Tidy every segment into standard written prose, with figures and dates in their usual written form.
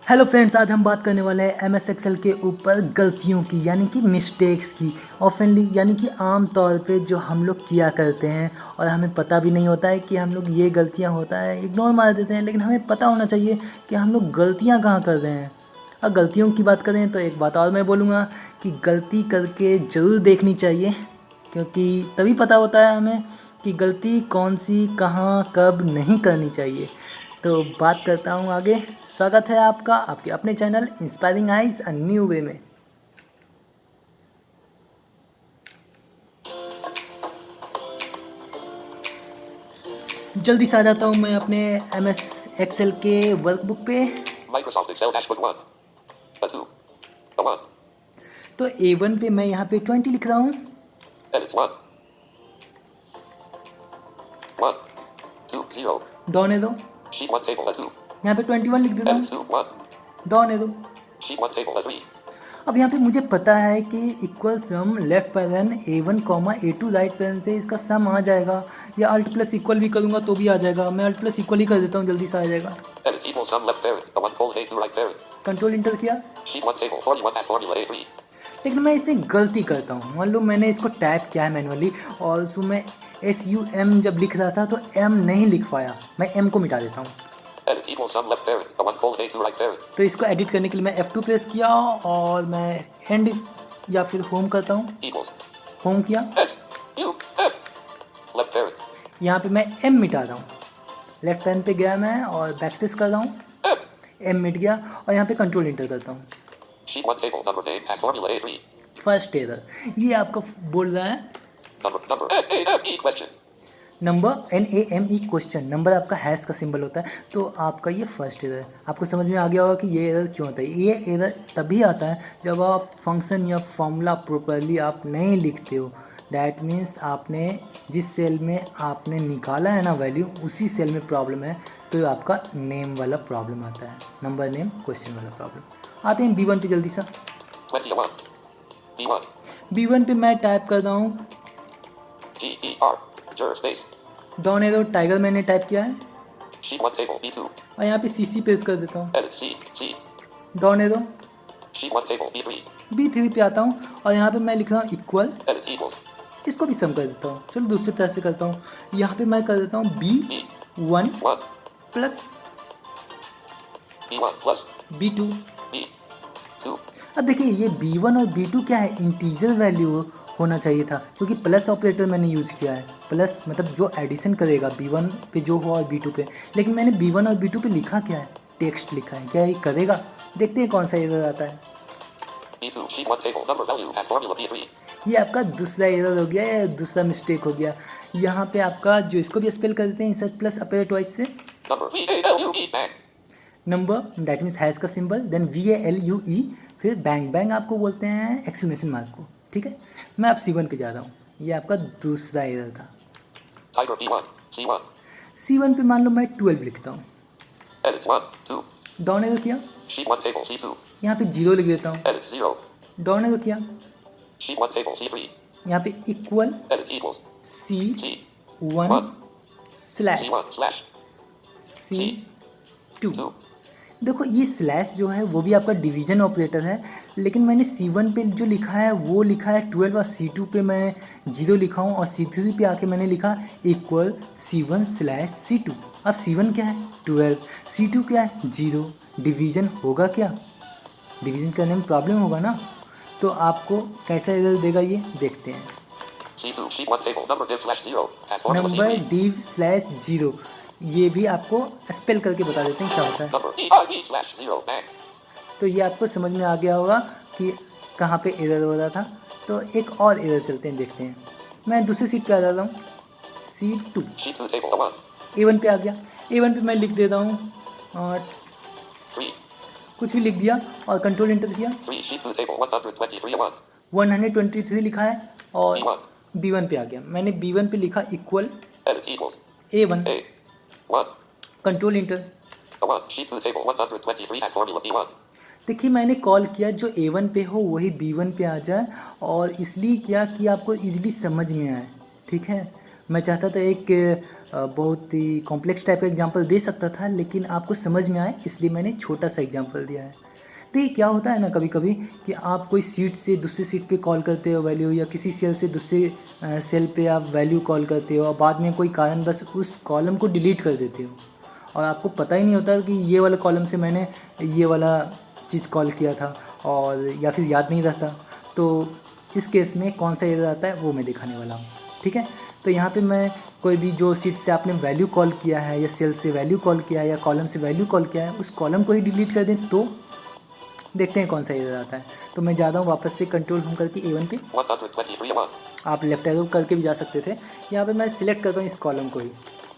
Hello friends, आज हम बात करने वाले हैं एमएस एक्सेल के ऊपर गलतियों की, यानी कि मिस्टेक्स की। ऑफनली यानी कि आम तौर पे जो हम लोग किया करते हैं और हमें पता भी नहीं होता है कि हम लोग ये गलतियां होता है, इग्नोर मार देते हैं। लेकिन हमें पता होना चाहिए कि हम लोग गलतियां कहाँ कर रहे हैं। और गलतियों की बात करें तो एक बात और मैं बोलूँगा कि गलती करके ज़रूर देखनी चाहिए, क्योंकि तभी पता होता है हमें कि गलती कौन सी, कहाँ, कब नहीं करनी चाहिए। तो बात करता हूँ आगे। स्वागत है आपका आपके अपने channel inspiring eyes a new way में। जल्दी से आ जाता हूँ मैं अपने एमएस एक्सेल के वर्कबुक पे। Microsoft Excel Dashboard 1. A 2. A 1. तो A1 पे मैं यहाँ पे 20 लिख रहा हूँ। Edit 1. 1. 2. 0. डॉन है दो। Sheet 1 table A 2. यहाँ पे 21 लिख देता Edit हूँ। 2. 1. डॉन है दो। Sheet 1 table A 3. अब यहाँ पे मुझे पता है कि इक्वल सम left barren A1 comma A2 right barren से इसका सम आ जाएगा, या अल्ट प्लस इक्वल भी करूँगा तो भी आ जाएगा। मैं अल्ट प्लस इक्वल ही कर देता हूँ, जल्दी से आ जाएगा। Edit equals sum left parent. A 1 fold A2 right parent. Control inter किया, Sheet 1 table 41 as formula A3. लेकिन मैं इसमें गलती करता हूँ। मान लो मैंने इसको टाइप किया है मैनुअली और उसमें SUM जब लिख रहा था तो M नहीं लिख पाया, मैं M को मिटा देता हूँ। Edit equals sum left parent. A 1 fold A2 right parent. तो इसको एडिट करने के लिए मैं F2 प्रेस किया और मैं एंड या फिर होम करता हूँ। Equals. होम किया, S. U. F. Left parent. यहाँ पे मैं M मिटा रहा हूँ। लेफ्ट पैन पे गया मैं और बैक स्पेस कर रहा हूँ, F. M मिट गया और यहाँ पे कंट्रोल इंटर करता हूँ। Sheet 1 table number name as formula A3. First error ये आपका बोल रहा है Number A-A-M-E question. Number NAME question. Number आपका हैश का सिंबल होता है, तो आपका ये फर्स्ट एरर है। आपको समझ में आ गया होगा कि ये एरर क्यों आता है। ये एरर तभी आता है जब आप फंक्शन या फॉर्मूला प्रॉपरली आप नहीं लिखते हो। डैट मीन्स आपने जिस सेल में आपने निकाला है ना वैल्यू, उसी सेल में प्रॉब्लम है, तो आपका नेम वाला प्रॉब्लम आता है, नंबर नेम क्वेश्चन वाला प्रॉब्लम। आते हैं B1 पे जल्दी सा। 21. B1. B1 पे मैं टाइप कर रहा हूँ T-E-R. Jur space. Down arrow tiger, मैंने टाइप किया है Sheet 1 table B2. और यहाँ पे CC प्रेस कर देता हूँ। Edit C. C. Down arrow Sheet 1 table B3. B3 पे आता हूँ और यहाँ पे मैं लिख रहा हूँ इक्वल, Edit equals. इसको भी सम कर देता हूँ। चलो दूसरी तरह से करता हूँ। यहाँ पे मैं कर देता हूँ B1 1. Plus B1 plus B2। B2. अब देखिए ये B1 और B2 क्या है, इंटीजर वैल्यू होना चाहिए था, क्योंकि प्लस ऑपरेटर मैंने यूज किया है। प्लस मतलब जो एडिशन करेगा B1 पे जो हो और B2 पे, लेकिन मैंने B1 और B2 पे लिखा क्या है, टेक्स्ट लिखा है। क्या ये करेगा? देखते हैं कौन सा एरर आता है। B2. Sheet 1 table number value as formula B3. ये आपका दूसरा एरर हो गया या दूसरा मिस्टेक हो गया। यहाँ पे आपका जो इसको भी स्पेल कर देते हैं इंसर्ट प्लस ऑपरेटर ट्वाइस से। Number V-A-L-U-E bang. Number that means hash का सिंबल, देन VALUE, फिर बैंग। बैंग आपको बोलते हैं एक्सक्लेमेशन मार्क को। ठीक है, मैं अब C1 पे जा रहा हूँ। ये आपका दूसरा एरर था। Tiger B1. C1. C1 पे मान लो मैं 12 लिखता हूँ। Edit 1. 2. डाउन एरो किया, Sheet 1 table C2. यहाँ पे 0 लिख देता हूँ। Edit 0. डाउन एरो किया, Sheet 1 table C3. यहाँ पे equal Edit equals. C. C1 1. Slash C1 slash C2। 2. देखो ये स्लैश जो है वो भी आपका डिवीजन ऑपरेटर है, लेकिन मैंने C1 पे जो लिखा है वो लिखा है 12 और C2 पे मैंने 0 लिखा हूँ और C3 पे आके मैंने लिखा इक्वल C1 स्लैश C2। अब C1 क्या है 12, C2 क्या है 0। डिवीजन होगा क्या? डिवीजन करने में प्रॉब्लम होगा ना। तो आपको कैसा एरर देगा ये देखते हैं। C2. Sheet 1 table number div slash 0 as formula number C3. Div slash 0, ये भी आपको स्पेल करके बता देते हैं क्या होता है। Number D-I-V slash 0 bang. तो ये आपको समझ में आ गया होगा कि कहाँ पे एरर हो रहा था। तो एक और एरर चलते हैं, देखते हैं। मैं दूसरी सीट पे आ जाता हूँ, C2। Sheet 2 table A1. A1 पे आ गया। A1 पे मैं लिख देता हूँ और 3. कुछ भी लिख दिया और कंट्रोल इंटर किया। 3. Sheet 2 table 123 A1. 123 लिखा है और B1. B1 पे आ गया। मैंने B1 पे लिखा equal Edit equals. A1, A. 1. Control inter. A1. Sheet 2 table 123 as formula B1. देखिए मैंने कॉल किया जो A1 पे हो वही B1 पे आ जाए, और इसलिए किया कि आपको इजीली समझ में आए। ठीक है, मैं चाहता था एक बहुत ही कॉम्प्लेक्स टाइप का एग्जांपल दे सकता था, लेकिन आपको समझ में आए इसलिए मैंने छोटा सा एग्जांपल दिया है। तो ये क्या होता है ना कभी कभी कि आप कोई सीट से दूसरी सीट पे कॉल करते हो वैल्यू, या किसी सेल से दूसरे सेल पे आप वैल्यू कॉल करते हो और बाद में कोई कारणवश उस कॉलम को डिलीट कर देते हो और आपको पता ही नहीं होता कि ये वाला कॉलम से मैंने ये वाला चीज़ कॉल किया था, और या फिर याद नहीं रहता। तो इस केस में कौन सा एरर आता है वो मैं दिखाने वाला हूँ। ठीक है, तो यहाँ पे मैं कोई भी जो सीट से आपने वैल्यू कॉल किया है या सेल से वैल्यू कॉल किया है या कॉलम से वैल्यू कॉल किया है, उस कॉलम को ही डिलीट कर दें तो देखते हैं कौन सा एरर आता है। तो मैं जा रहा हूँ वापस से कंट्रोल होम करके A1 पे, 123 आप लेफ्ट एरो करके भी जा सकते थे। यहाँ पे मैं सिलेक्ट करता हूँ इस कॉलम को ही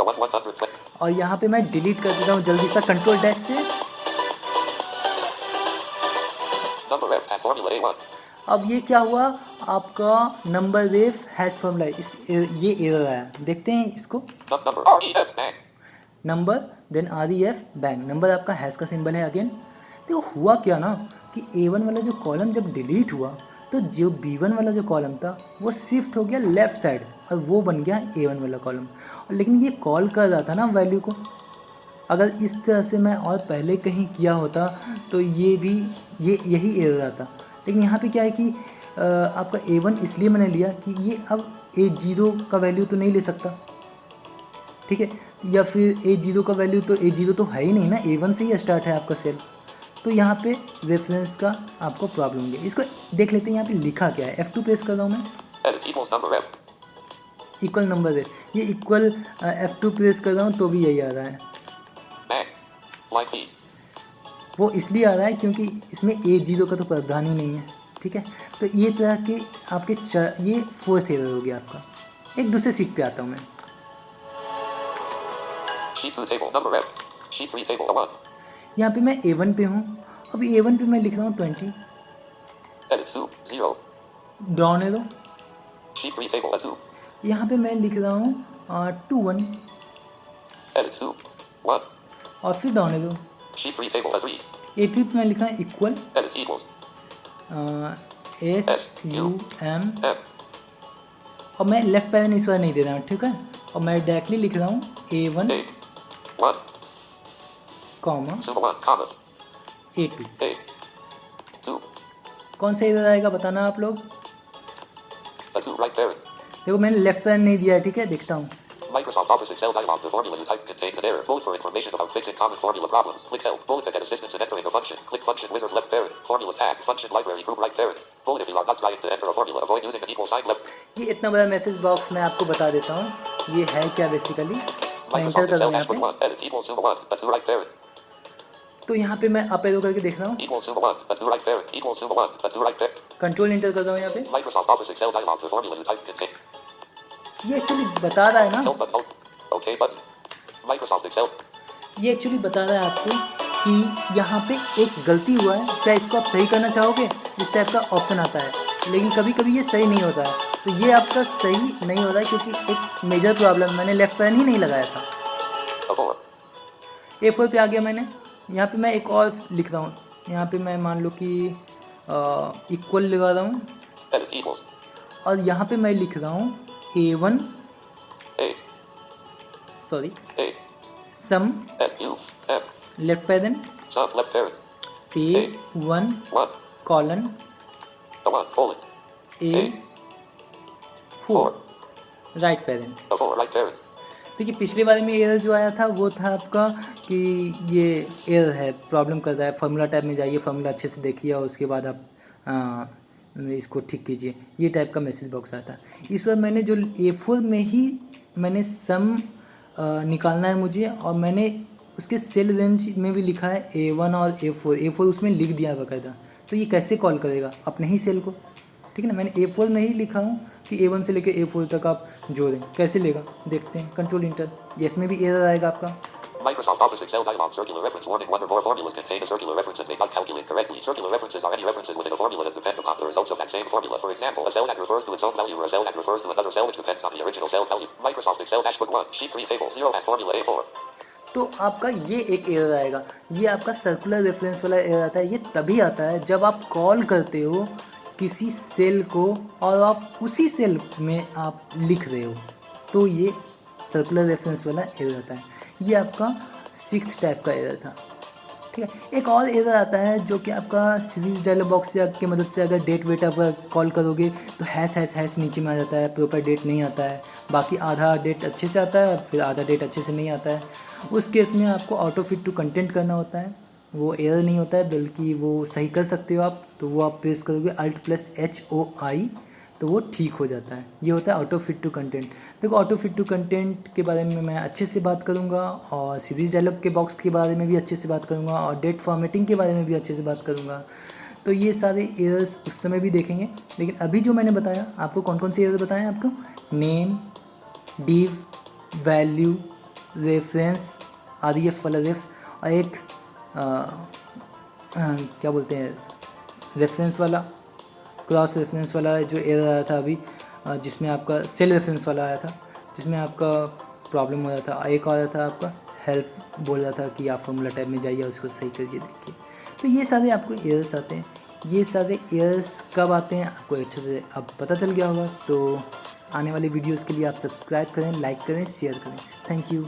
120 और यहाँ पे मैं डिलीट कर देता हूँ जल्दी सा कंट्रोल डैश से। number F has formula A1 अब ये क्या हुआ, आपका नंबर रेफ हैश फॉर्मूला ये एरर आया। देखते हैं इसको, number REF bang number then REF bang, number आपका हैश का सिंबल है अगेन। तो हुआ क्या ना कि A1 वाला जो कॉलम जब डिलीट हुआ तो जो B1 वाला जो कॉलम था वो शिफ्ट हो गया लेफ़्ट साइड और वो बन गया A1 वाला कॉलम। लेकिन ये कॉल कर रहा था ना वैल्यू को, अगर इस तरह से मैं और पहले कहीं किया होता तो ये भी यही एरर आता। लेकिन यहाँ पे क्या है कि आपका A1 इसलिए मैंने लिया कि ये अब A0 का वैल्यू तो नहीं ले सकता, ठीक है, या फिर A0 का वैल्यू तो A0 तो है ही नहीं ना, A1 से ही स्टार्ट है आपका सेल। तो यहाँ पे रेफरेंस का आपको प्रॉब्लम है। इसको देख लेते हैं यहाँ पे लिखा क्या है। F2 प्रेस कर रहा हूँ मैं, edit equals number F equal number है, ये इक्वल F2 प्रेस कर रहा हूँ तो भी यही आ रहा है। bang line B वो इसलिए आ रहा है क्योंकि इसमें A0 का तो प्रावधान ही नहीं है। ठीक है, तो ये तरह के आपके ये फोर्थ एरर हो गया आपका। एक दूसरे सीट पे आता हूँ मैं, sheet 2 table number F sheet 3 table 1 यहाँ पे मैं A1 पे हूँ। अभी A1 पे मैं लिख रहा हूँ 20, edit 2 0 down arrow, sheet 3 table 2 यहाँ पे मैं लिख रहा हूँ 21 edit 2 1 और फिर down arrow. sheet 3 table 3 A3 पे मैं लिख रहा हूँ equal edit equals SUM M और मैं लेफ्ट पैरन इस बार नहीं दे रहा हूँ। ठीक है, और मैं डायरेक्टली लिख रहा हूँ A1 A 1 comma symbol 1 comma A2। A 2 कौन सा एरर आएगा बताना आप लोग। a 2 right parent देखो मैंने लेफ्ट पैरन नहीं दिया है, ठीक है, देखता हूँ। Microsoft Office Excel dialog. The formula you type contains an error. Vote for information about fixing common formula problems. Click help. Vote to get assistance in entering a function. Click function wizard left parent. Formulas tag. Function library group right parent. Vote if you are not trying to enter a formula. Avoid using an equal sign left. ये इतना बड़ा message box मैं आपको बता देता हूँ ये है क्या बेसिकली। मैं इंटर Microsoft कर रहा Excel हूँ यहाँ dashboard पे, 1. Edit equals symbol 1. A 2 right parent. तो यहाँ पे मैं अप एरो करके देख रहा हूँ, Equals symbol 1. A 2 right parent. Equals symbol 1. A 2 right parent. Control inter कर रहा हूँ यहाँ पे। Microsoft Office Excel dialog. The formula you type contains. ये एक्चुअली बता रहा है ना, Help button. OK button. Microsoft Excel. ये एक्चुअली बता रहा है आपको कि यहाँ पे एक गलती हुआ है, क्या इसको आप सही करना चाहोगे, इस टाइप का ऑप्शन आता है। लेकिन कभी कभी ये सही नहीं होता है, तो ये आपका सही नहीं होता है क्योंकि एक मेजर प्रॉब्लम, मैंने लेफ्ट पैन ही नहीं लगाया था। A4. A4 पे आ गया मैंने। यहाँ पे मैं एक और लिख रहा हूँ, यहाँ पे मैं मान लो कि इक्वल लगा रहा हूँ Edit equals. और यहाँ पे मैं लिख रहा हूँ A1 A. Sorry A. सम S U M. Left paren Sum left parent. A1 1. Colon A1 colon. A4 right paren. A4 right parent. देखिए पिछले बारे में एरर जो आया था वो था आपका कि ये एरर है, प्रॉब्लम कर रहा है, फार्मूला टैब में जाइए, फार्मूला अच्छे से देखिए और उसके बाद आप इसको ठीक कीजिए, ये टाइप का मैसेज बॉक्स आता है। इस बार मैंने जो A4 में ही मैंने सम निकालना है मुझे, और मैंने उसके सेल रेंज में भी लिखा है A1 और A4 उसमें लिख दिया बाकायदा। तो ये कैसे कॉल करेगा अपने ही सेल को, ठीक है ना। मैंने A4 में ही लिखा हूँ कि A1 से लेकर A4 तक आप जोड़ें, कैसे लेगा देखते हैं। कंट्रोल इंटर, ये इसमें भी एरर आएगा आपका। Microsoft Office Excel dialog. Circular reference warning. One or more formulas contain a circular reference and may not calculate correctly. Circular references are any references within a formula that depend upon the results of that same formula. For example, a cell that refers to its own value or a cell that refers to another cell which depends on the original cell's value. Microsoft Excel dashboard 1. Sheet 3 table 0 has formula A4. तो आपका ये एक error आएगा, ये आपका circular reference वाला error आता है। ये तभी आता है जब आप कॉल करते हो किसी सेल को और आप उसी सेल में आप लिख रहे हो, तो ये सर्कुलर रेफरेंस वाला एरर आता है। ये आपका 6th टाइप का एरर था। ठीक है, एक और एरर आता है जो कि आपका सीरीज डायलॉग बॉक्स से की मदद से अगर डेट वेट आप कॉल करोगे तो हैश नीचे में आ जाता है, प्रॉपर डेट नहीं आता है, बाकी आधा डेट अच्छे से आता है फिर आधा डेट अच्छे से नहीं आता है। उस केस में आपको ऑटो फिट टू कंटेंट करना होता है, वो एरर नहीं होता है बल्कि वो सही कर सकते हो आप। तो वो आप प्रेस करोगे Alt+HOI तो वो ठीक हो जाता है। ये होता है ऑटो फिट टू कंटेंट। देखो ऑटो फिट टू कंटेंट के बारे में मैं अच्छे से बात करूँगा और सीरीज डायलॉग के बॉक्स के बारे में भी अच्छे से बात करूँगा और डेट फॉर्मेटिंग के बारे में भी अच्छे से बात करूँगा। तो ये सारे एरर्स उस समय भी देखेंगे, लेकिन अभी जो मैंने बताया आपको, कौन कौन से एरर बताए हैं आपको, name, div, value, reference, REF वाला रेफ, और एक क्या बोलते हैं रेफरेंस वाला, क्रॉस रेफरेंस वाला जो एरर आया था अभी, जिसमें आपका सेल रेफरेंस वाला आया था जिसमें आपका प्रॉब्लम हो रहा था। एक और आया था आपका हेल्प बोल रहा था कि आप फॉर्मूला टैब में जाइए उसको सही करिए देखिए। तो ये सारे आपको एरर्स आते हैं। ये सारे एरर्स कब आते हैं आपको अच्छे से अब पता चल गया होगा। तो आने वाले वीडियोज़ के लिए आप सब्सक्राइब करें, लाइक करें, शेयर करें। Thank you.